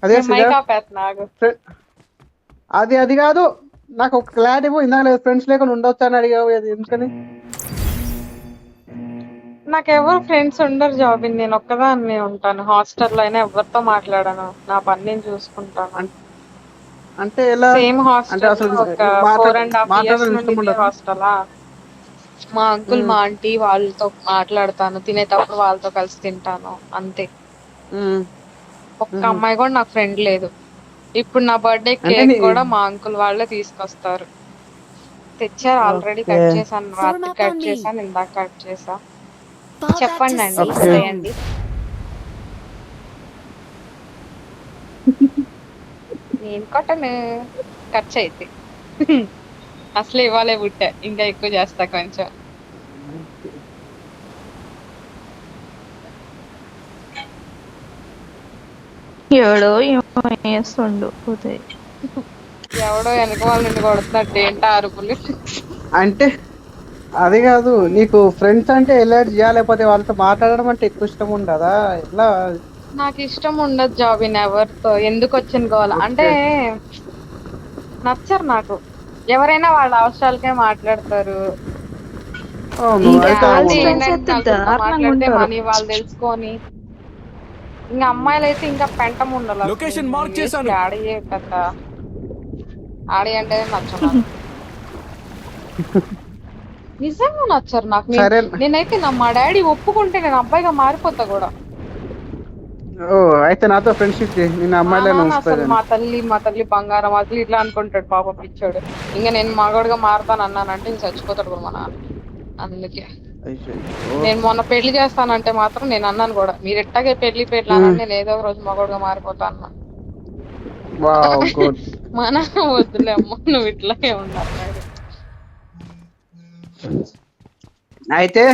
అదే శ్రీజ నాకు అది కాదు, నాకు ఒక క్లారిటీ ఇందాక లేదు, ఫ్రెండ్స్ లేకుండా ఉండొచ్చు అని అడిగావు, అది ఎందుకని? నాకెవరు ఫ్రెండ్స్ ఉండరు జాబిన్, నేను ఒక్కదాన్నే ఉంటాను హాస్టల్లో అయినా, ఎవరితో మాట్లాడాను, నా పని నేను చూసుకుంటాను. అంటే ఎలా? సేమ్ అంటే హాస్టల్, అసలు ఒక 4.5 years మాట్లాడడం నుండి ఇష్టం ఇదే ఉండదా? హాస్టలా. మా అంకుల్ మా ఆంటీ వాళ్ళతో మాట్లాడతాను, తినేటప్పుడు వాళ్ళతో కలిసి తింటాను అంతే. ఒక్క అమ్మాయి కూడా నాకు ఫ్రెండ్ లేదు. ఇప్పుడు నా బర్త్డే అంటే కేక్ కూడా మా అంకుల్ వాళ్ళే తీసుకొస్తారు. తెచ్చారు, ఆల్రెడీ కట్ చేశాను, రాత్రి కట్ చేశాను, ఇందాక కట్ చేసా. చెప్పండి అండి, చేయండి. నేను కొట్టను, ఖర్చు అయితే అసలు ఇవ్వాలే పుట్టా, ఇంకా ఎక్కువ చేస్తా కొంచెం. ఎవడో చేస్తుండు ఉదయ్, ఎవడో వెనక వాళ్ళ నుండి కొడుతున్నట్టు ఏంటా అరుపులు? అంటే అది కాదు, నీకు ఫ్రెండ్స్ అంటే ఎలర్జీ లేకపోతే వాళ్ళతో మాట్లాడడం అంటే ఎక్కువ ఇష్టం ఉండదా? ఎట్లా? నాకు ఇష్టం ఉండదు జాబిన్ ఎవరితో, ఎందుకు వచ్చిన గోల అంటే నచ్చరు నాకు. ఎవరైనా వాళ్ళ అవసరాలకే మాట్లాడతారు. గర్ల్స్ అవును. ఫ్రెండ్స్ అయితే నలుగురితో దారుణంగా మాట్లాడితే ఉంటారు. మనీ వాళ్ళు తెలుసుకొని, ఇంకా అమ్మాయిలు అయితే ఇంకా పెంటం ఉండాలి. ఆడయ్యే పెద్ద ఆడి అంటే నచ్చవు నాకు. నిజంగా నచ్చరు నాకు. నేనైతే మా డాడీ ఒప్పుకుంటే నేను అబ్బాయిగా మారిపోతా కూడా. అయితే నాతో ఫ్రెండ్షిప్ చేయి, నేను అమ్మాయిలను అసలు మా తల్లి బంగారం అసలు ఇట్లా అనుకుంటాడు పాప పిచ్చాడు. ఇంకా నేను మగోడుగా మారుతాను అన్నానంటే ఇంక చచ్చిపోతాడు కూడా మా నాన్న. అందుకే నేను మొన్న పెళ్లి చేస్తానంటే మాత్రం నేను అన్నాను కూడా, మీరు ఎట్టాగే పెళ్లి అనంటే నేను ఏదో ఒక రోజు మగోడుగా మారిపోతా అన్నా. మా నాన్న వద్దులే అమ్మ, నువ్వు ఇట్లాగే ఉన్నాడు. అయితే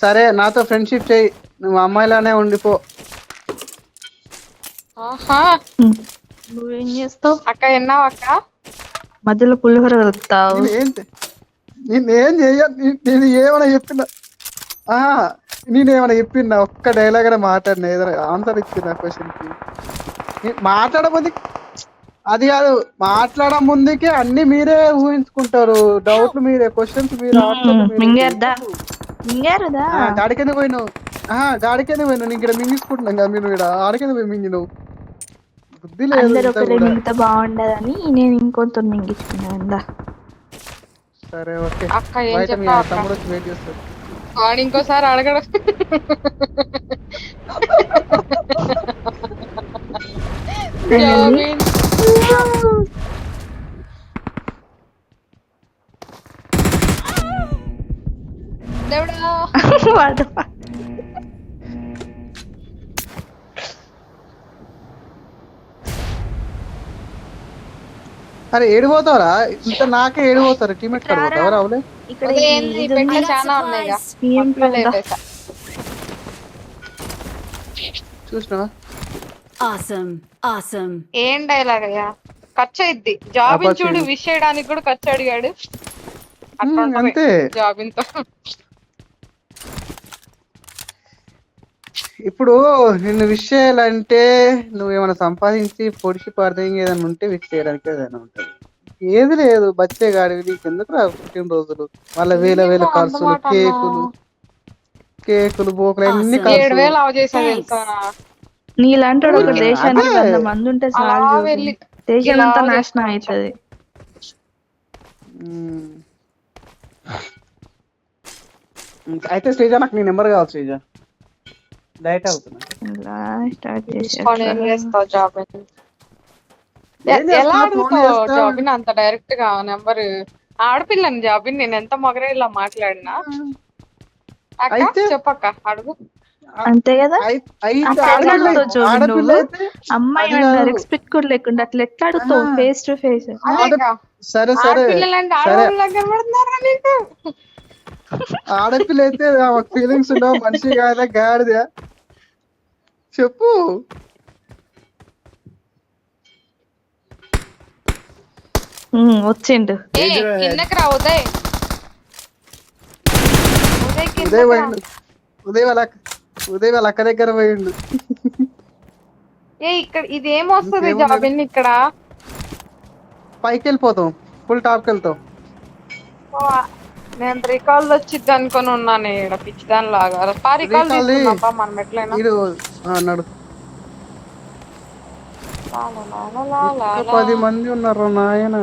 సరే, నాతో ఫ్రెండ్షిప్ చేయి, నువ్వు అమ్మాయిలానే ఉండిపో. నువ్వేం చేస్తావు అక్క? విన్నావు అక్క? మధ్యలో పులిహోర కలుపుతావు. నేనేం చెయ్య, నేను ఏమైనా చెప్పినా నేనేమైనా చెప్పినా ఒక్క డైలాగ్ అయినా మాట్లాడినా, ఏదైనా ఆన్సర్ ఇచ్చిన క్వశ్చన్ కి మాట్లాడబోది. అది కాదు, మాట్లాడ ముందుకే అన్ని మీరే ఊహించుకుంటారు, డౌట్లు మీరే, క్వశ్చన్స్ మీరే, ఆన్సర్లు మింగారుదా గాడికెందుకు పోయినావు? గాడికెందుకు పోయినావు? నేను ఇక్కడ మింగించుకుంటున్నాం కదా, మీరు ఇక్కడ ఆడికెందుకు పోయి మింగినావు? బుద్ధి లేదు. అందరు ఒకరే మిగతా బాగుండదని నేను ఇంకొంత మింగించుకున్నా. సరే ఓకే, అక్క ఏం బయట మీ చెప్పావు? తమ్ముడు వచ్చి వెయిట్ చేస్తాడు. వాడు ఇంకోసారి అడగడం. అరే ఏడిపోతావరా? ఇంత నాకే ఏడిపోతారు, టీమేట్ కడిపోతావు రావులే. చాలా ఉన్నాయి చూసినావా? ఏం డైలాగ్ అయ్యా, ఖర్చు అయిద్ది. జాబిన్ చూడు, విష్ చేయడానికి కూడా ఖర్చు అడిగాడు. అంతే జాబిన్ తో. ఇప్పుడు నిన్ను విష్ చేయాలంటే నువ్వేమైనా సంపాదించి పొడిచి పడితే ఏదైనా ఉంటే విష్ చేయడానికి ఏదైనా ఉంటుంది. ఏది లేదు, బచ్చే గాడివి, నీకు ఎందుకు రా పుట్టినరోజులు, వాళ్ళ వేల ఖర్చులు, కేకులు బోకులు అన్ని నీలాంటి ఒక దేశానికి 100 మంది ఉంటే చాలు, దేశం అంతా నాశనం అవుతుంది. అయితే శ్రీజ, నాకు నీ నెంబర్ కావాలి శ్రీజ, డైట్ అవుతున్నా. ఎలా అడుగుతావు జాబిన్ అంత డైరెక్ట్ గా నెంబర్? ఆడపిల్లని జాబిన్, నేను ఎంత మగరే ఇలా మాట్లాడినా. చెప్పక్క, అడుగు. అంతే కదా, అమ్మాయి రెస్పెక్ట్ కూడా లేకుండా అట్లా ఎట్లా అడుగుతావు ఫేస్ టు ఫేస్? సరే సరే, ఆడపిల్ల అయితే ఫీలింగ్స్ ఉండవు, మనిషి కాదా గాడిదా? చెప్పు. వచ్చిండు కిందకి రా ఉదయ్. ఉదయ్ వాళ్ళ అక్క దగ్గర పోయిండు. ఇక్కడ ఇది ఏమొస్తుంది జాబిన్ ఇక్కడ పైకి వెళ్ళిపోతాం, ఫుల్ టాప్కి వెళ్తాం. నేను రికాల్ వచ్చిద్ది అనుకుని ఉన్నాను ఇక్కడ పిచ్చిదాని లాగా. రికాల్ తీసుకున్నాపా మనం ఎట్లయినా. నడు 10 మంది ఉన్నారు నాయన.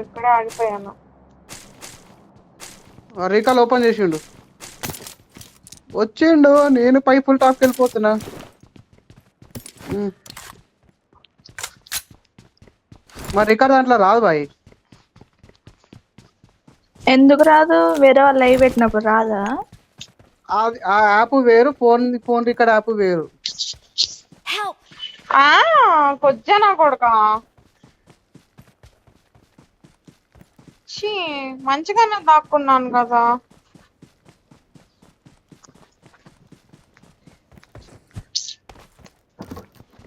ఇక్కడే ఆగిపోయాను. రీకాల్ ఓపెన్ చేసిండు, వచ్చిండు. నేను పై ఫుల్ టాప్కి వెళ్ళిపోతున్నా. మరి రికార్డ్ దాంట్లో రాదు బాయ్. ఎందుకు రాదు? వేరే వాళ్ళు లైవ్ పెట్టినప్పుడు రాదా? ఆ యాప్ వేరు, ఫోన్ రికార్డ్ యాప్ వేరు. కొజ్జా నా కొడుక మంచిగానే దాక్కున్నాను కదా.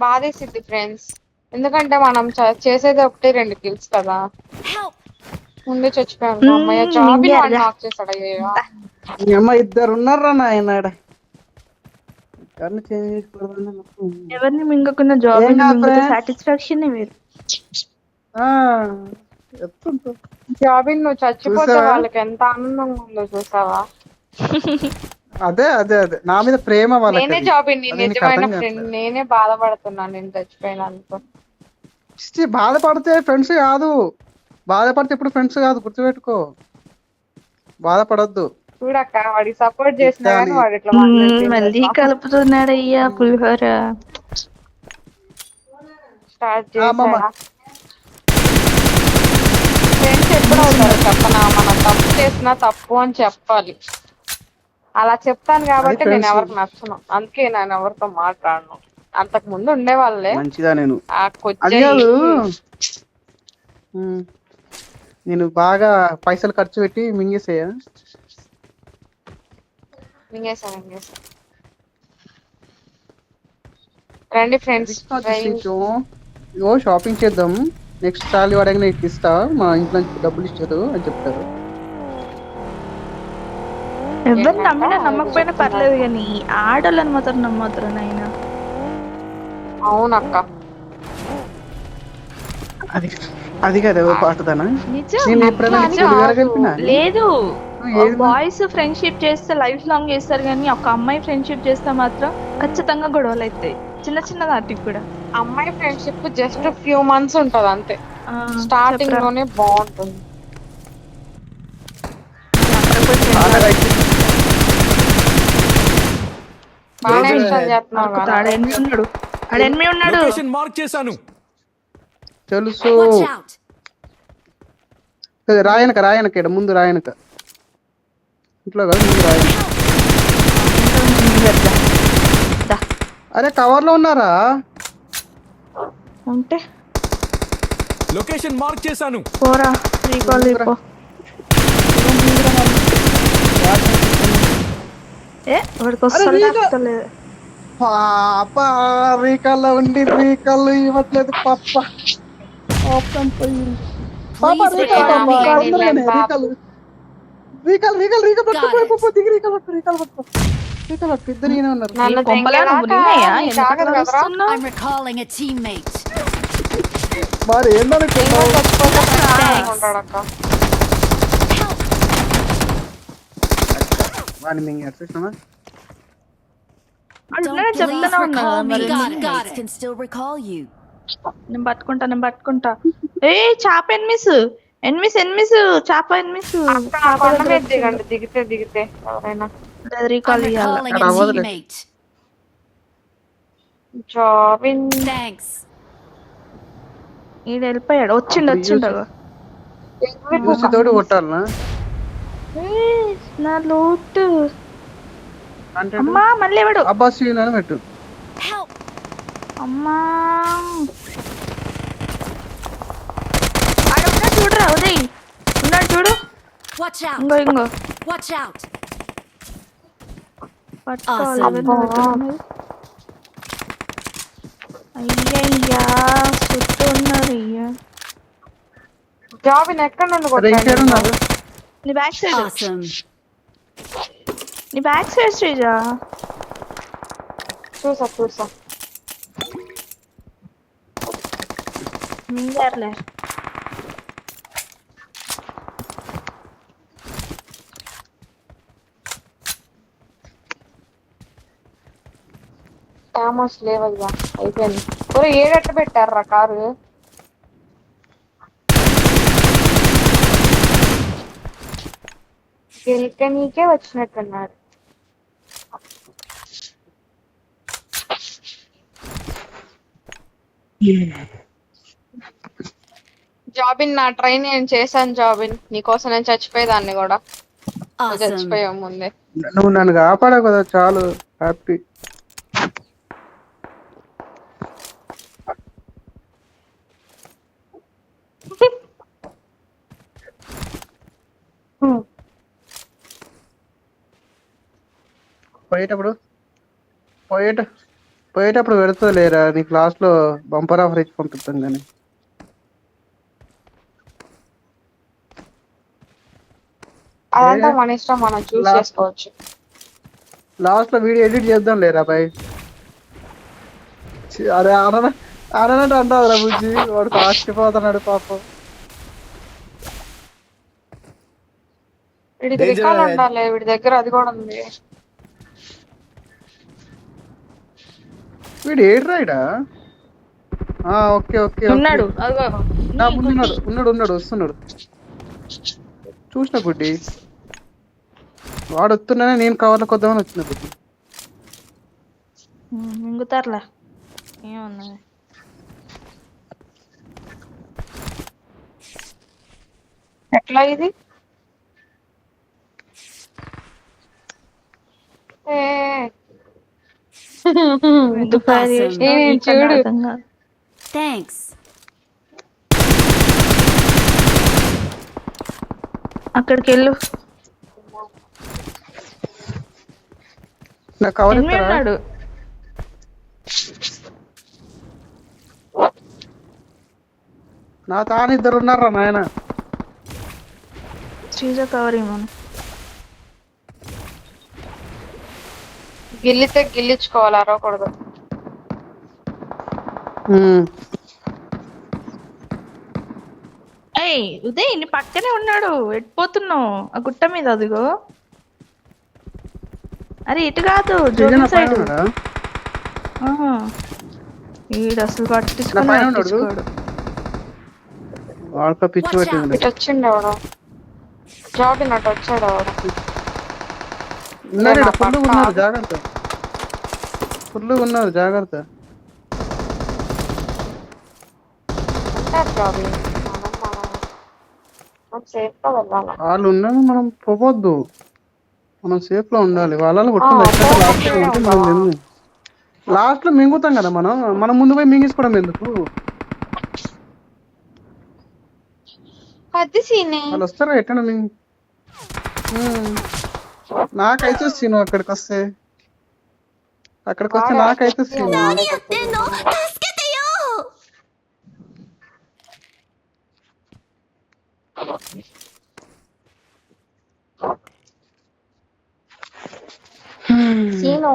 బాధేసిద్ది ఫ్రెండ్స్, ఎందుకంటే మనం చేసేది 1-2 కిల్స్ కదా. ముందే చచ్చిపోయాను. అమ్మయ్య జాబ్ ఆఫ్ చేశాడు. అయ్యో అమ్మ ఇద్దరు ఉన్నారా నాయన. ఎవరిని మింగకున్న జాబ్ సాటిస్ఫాక్షన్ వేరు. జాబిన్ నువ్వు చచ్చిపోతే వాళ్ళకి ఎంత ఆనందంగా ఉందో చూసావా? అదే అదే అదే నా మీద ప్రేమ. నేనే జాబిన్ నిజమైన ఫ్రెండ్, నేనే బాధపడుతున్నాను నేను చచ్చిపోయినందుకు. బాధపడితే ఫ్రెండ్స్ కాదు, బాధపడితే ఇప్పుడు ఫ్రెండ్స్ కాదు, గుర్తుపెట్టుకో. బాధపడద్దు. చూడక్క వాడికి సపోర్ట్ చేసినా కానీ వాడు ఇట్లా మళ్ళీ కలుపుతున్నాడు. అయ్యా పులిహోర స్టార్ట్ చేసా. ఫ్రెండ్స్ ఎప్పుడు అవుతారు చెప్పనా? మనం తప్పు చేసినా తప్పు అని చెప్పాలి. అలా చెప్తాను కాబట్టి నేను ఎవరికి నచ్చను, అందుకే నేను ఎవరితో మాట్లాడను. అంతకు ముందు ఉండే వాళ్ళే మంచిదా. నేను బాగా పైసలు ఖర్చు పెట్టి మింగేసేయా. రండి ఫ్రెండ్స్, షాపింగ్ చేద్దాం. నెక్స్ట్ సాలరీ వాడగా నీకు ఇస్తా, మా ఇంట్లో డబ్బులు ఇచ్చారు అని చెప్తారు. ఎవరు నమ్మినా నమ్మకపోయినా పర్లేదు కానీ ఆడోళ్ళని మాత్రం నమ్మవుతారు నాయన. అవునక్క, అది కదా పాటదానా? లేదు, బాయ్స్ ఫ్రెండ్షిప్ చేస్తే లైఫ్ లాంగ్ చేస్తారు కానీ ఒక అమ్మాయి ఫ్రెండ్షిప్ చేస్తే మాత్రం ఖచ్చితంగా గొడవలు అవుతాయి, చిన్న చిన్న వాటికి కూడా. అమ్మాయి ఫ్రెండ్షిప్ జస్ట్ ఫ్యూ మంత్స్ ఉంటది అంతే, స్టార్టింగ్ లోనే బాగుంటుంది. తెలుసు రాయనక రాయనక ముందు రాయనక ఇంట్లో కదా ముందు రాయనక. అరే కవర్ లో ఉన్నారా? ఉంటే లొకేషన్ మార్క్ చేశాను. పోరా రీకాల్ అయిపో. పాప రీకాల్లో ఉండి రీకాల్ ఇవ్వట్లేదు పాప. మరి ఏందనుకున్నావు? నేను పట్టుకుంటా. ఏ చాప ఎన్మిస్ చాప ఎన్మిస్. దిగితే ఎవరైనా రీకాల్ ఇవ్వాలి. ఈడ వెళ్ళిపోయాడు, వచ్చిండు. తోడు కొట్టాలనా? నా లోటు అమ్మా. మళ్ళీ ఎవడు? అబ్బాస్ పెట్టు. అమ్మా చూడరా ఉదయ్ ఉన్నాడు చూడు. ఇంగో అయ్యయ్యా చుట్టూ ఉన్నారు. అయ్యా జాబ్ ఎక్కడ నుండి కొట్టాడు? నీ బ్యాక్ సైడ్ Awesome. నీ బ్యాక్ సైడ్ శ్రీజ. చూసా మింగారులే. టామోస్ లేవయ్యా, అయిపోయింది. ఒరే ఏడట్ట పెట్టారా కారు? నీకే వచ్చినట్టున్నాడు. జాబిన్, నా ట్రైన్ నేను చేశాను జాబిన్. నీకోసం నేను చచ్చిపోయేదాన్ని కూడా. నువ్వు Awesome. చచ్చిపోయావు ముందే. నువ్వు నన్ను కాపాడావు కదా, చాలు హ్యాపీ. పోయేటప్పుడు పెడుతుంది లేరా, నీ క్లాస్ లో బంపర్ ఆఫర్ ఇచ్చి పంపిస్తాం కానీ. అదంతా మన ఇష్టం, మనం చూస్ చేసుకోవచ్చు. లాస్ట్ లో వీడియో ఎడిట్ చేద్దాం లేరా బాయ్. అరే అననంటే అంటావు రా బుజ్జి, వాడు కాచిపోతున్నాడు పాపం. వీడికి రికార్డ్ ఉండాలి, వీడి దగ్గర అది కూడా ఉంది. వీడు ఏడు రాయిడా? ఓకే ఓకే ఉన్నాడు అదిగో. ఉన్నాడు వస్తున్నాడు. చూసిన బుడ్డి, వాడు వస్తున్నానే నేను కవర్లో కొద్దామని వచ్చిన బుడ్డి. మింగుతారులే, ఏమున్నది. ఎట్లా ఇది? ఎందుకు అది చేసినావు? ఏ, నీకన్నా చూడు. అర్థం కాదు. Thanks. అక్కడికి వెళ్ళు. నా కవర్ ఎనిమిది ఉన్నాడు. నా తాను ఇద్దరు ఉన్నారా నాయన. శ్రీజ కవర్ ఇవ్వను. గిల్లితే గిల్లించుకోవాలి, అరవకూడదు. ఏయ్ ఉదయ్, నీ పక్కనే ఉన్నాడు. ఎట్టిపోతున్నావు? ఆ గుట్ట మీద అదిగో. అరే ఇటు కాదు, జోగిన్ సైడ్. వీడు అసలు పట్టించుకోడు. వాళ్ళ పిచ్చి పట్టింది. ఇటు వచ్చిండు ఎవడో, జాబిన్ అటు వచ్చాడు ఎవడో. ఫుల్గా ఉన్నారు జాగ్రత్త. జాబిన్ సేఫ్ గా వెళ్ళాలి. వాళ్ళు ఉన్నాను, మనం పోవద్దు, మనం సేఫ్ లో ఉండాలి. వాళ్ళని కొట్టుకుంటే లాస్ట్ లో మింగుతాం కదా మనం ముందు పోయి మింగేసుకోవడం ఎందుకు? అది సీనే. వాళ్ళు వస్తారా ఎట్లా నాకైతే సీను అక్కడికి వస్తే నాకైతే సీను. సీను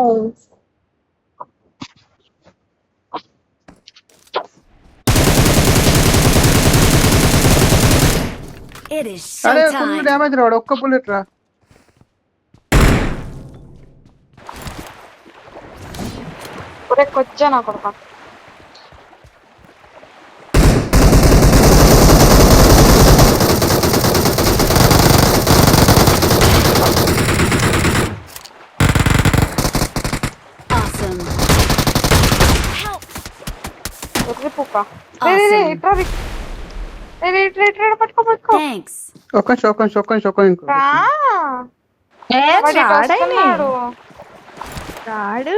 It is అరే ఫుల్ showtime. డ్యామేజ్ రాడు, ఒక్క బుల్లెట్ రా. కొచ్చా నా కొడుకు. Awesome. పుక్క Awesome. పట్టుకో. Thanks. ఒక్క ఇంకో రా. ఏ వాడు ఇటు రాడైనా వస్తున్నాడు. రాడు.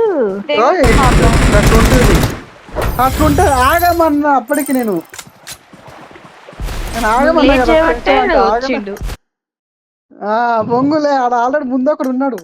అట్లుంటే ఆగమన్నా అప్పటికి నేను ఆగమన్నా లేట్ కదా, చేయబట్టే ఆగను. వచ్చిండు. బొంగులే ఆడ ఆల్రెడీ ముందు ఒకడు ఉన్నాడు.